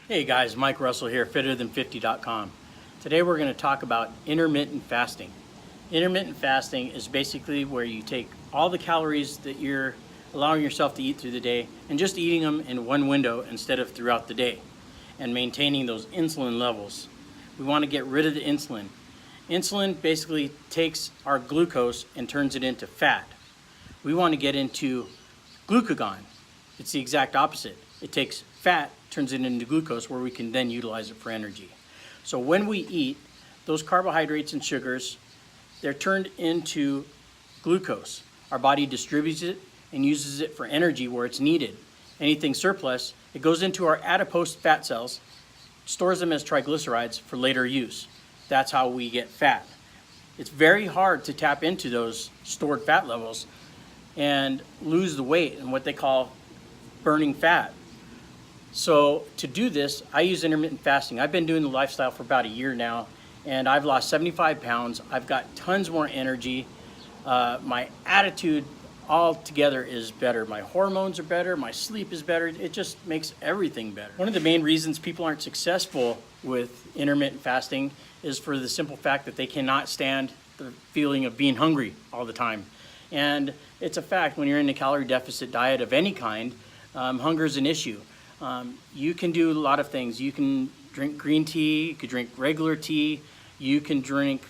Hey guys, Mike Russell here, fitterthan50.com. Today we're going to talk about intermittent fasting. Intermittent fasting is basically where you take all the calories that you're allowing yourself to eat through the day and just eating them in one window instead of throughout the day, and maintaining those insulin levels. We want to get rid of the insulin. Insulin basically takes our glucose and turns it into fat. We want to get into glucagon. It's the exact opposite. It takes fat, turns it into glucose, where we can then utilize it for energy. So when we eat, those carbohydrates and sugars, they're turned into glucose. Our body distributes it and uses it for energy where it's needed. Anything surplus, it goes into our adipose fat cells, stores them as triglycerides for later use. That's how we get fat. It's very hard to tap into those stored fat levels and lose the weight and what they call burning fat. So to do this, I use intermittent fasting. I've been doing the lifestyle for about a year now, and I've lost 75 pounds. I've got tons more energy. My attitude altogether is better. My hormones are better. My sleep is better. It just makes everything better. One of the main reasons people aren't successful with intermittent fasting is for the simple fact that they cannot stand the feeling of being hungry all the time. And it's a fact, when you're in a calorie deficit diet of any kind, hunger is an issue. You can do a lot of things. You can drink green tea, you can drink regular tea, you can drink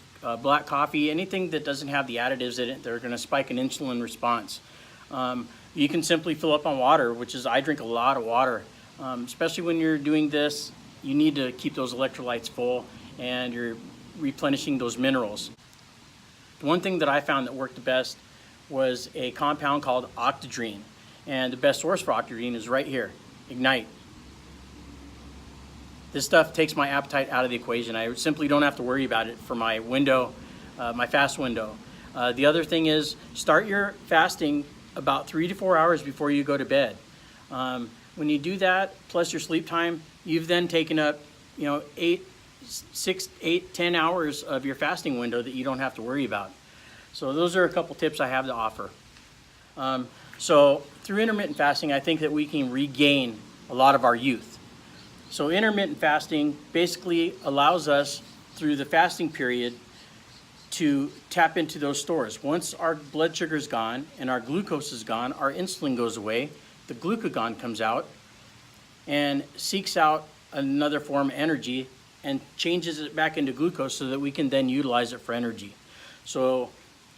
black coffee, anything that doesn't have the additives in it that are going to spike an insulin response. You can simply fill up on water, which is, I drink a lot of water. Especially when you're doing this, you need to keep those electrolytes full and you're replenishing those minerals. The one thing that I found that worked the best was a compound called octadrene. And the best source for octadrene is right here, Ignite. This stuff takes my appetite out of the equation. I simply don't have to worry about it for my window, my fast window. The other thing is, start your fasting about 3 to 4 hours before you go to bed. When you do that, plus your sleep time, you've then taken up 10 hours of your fasting window that you don't have to worry about. So those are a couple tips I have to offer. So through intermittent fasting, I think that we can regain a lot of our youth. So intermittent fasting basically allows us, through the fasting period, to tap into those stores. Once our blood sugar is gone and our glucose is gone, our insulin goes away, the glucagon comes out and seeks out another form of energy and changes it back into glucose so that we can then utilize it for energy. So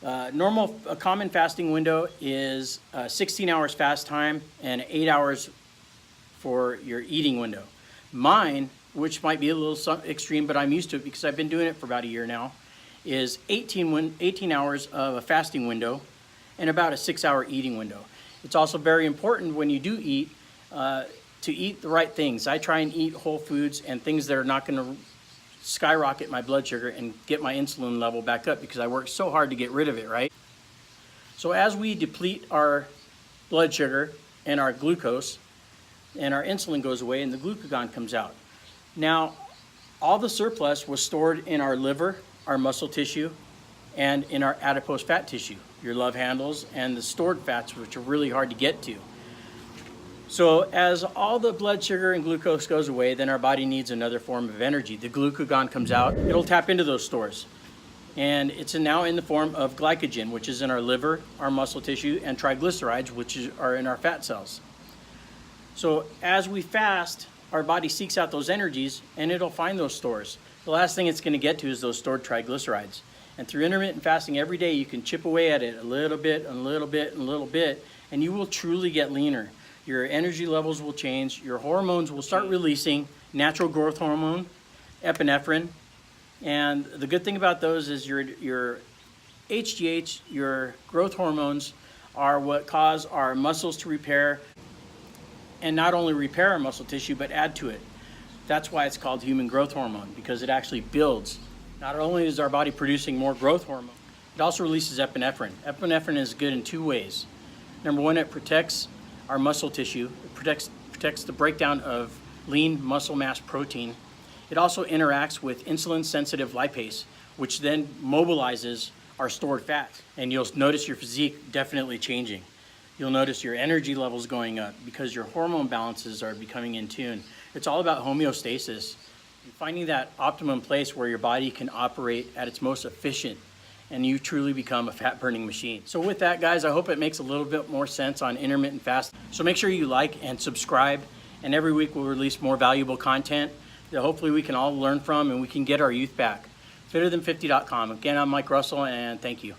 a common fasting window is 16 hours fast time and 8 hours for your eating window. Mine, which might be a little extreme, but I'm used to it because I've been doing it for about a year now, is 18 hours of a fasting window and about a 6-hour eating window. It's also very important when you do eat to eat the right things. I try and eat whole foods and things that are not going to skyrocket my blood sugar and get my insulin level back up, because I work so hard to get rid of it, right? So as we deplete our blood sugar and our glucose, and our insulin goes away and the glucagon comes out. Now, all the surplus was stored in our liver, our muscle tissue, and in our adipose fat tissue, your love handles and the stored fats, which are really hard to get to. So as all the blood sugar and glucose goes away, then our body needs another form of energy. The glucagon comes out, it'll tap into those stores. And it's now in the form of glycogen, which is in our liver, our muscle tissue, and triglycerides, which are in our fat cells. So as we fast, our body seeks out those energies and it'll find those stores. The last thing it's going to get to is those stored triglycerides. And through intermittent fasting every day, you can chip away at it a little bit, and a little bit, and a little bit, and you will truly get leaner. Your energy levels will change, your hormones will start releasing natural growth hormone, epinephrine, and the good thing about those is your HGH, your growth hormones, are what cause our muscles to repair, and not only repair our muscle tissue, but add to it. That's why it's called human growth hormone, because it actually builds. Not only is our body producing more growth hormone, it also releases epinephrine. Epinephrine is good in 2 ways. Number one, it protects our muscle tissue. It protects the breakdown of lean muscle mass protein. It also interacts with insulin-sensitive lipase, which then mobilizes our stored fats. And you'll notice your physique definitely changing. You'll notice your energy levels going up because your hormone balances are becoming in tune. It's all about homeostasis, finding that optimum place where your body can operate at its most efficient and you truly become a fat burning machine. So with that, guys, I hope it makes a little bit more sense on intermittent fasting. So make sure you like and subscribe, and every week we'll release more valuable content that hopefully we can all learn from and we can get our youth back. FitterThan50.com. Again, I'm Mike Russell, and thank you.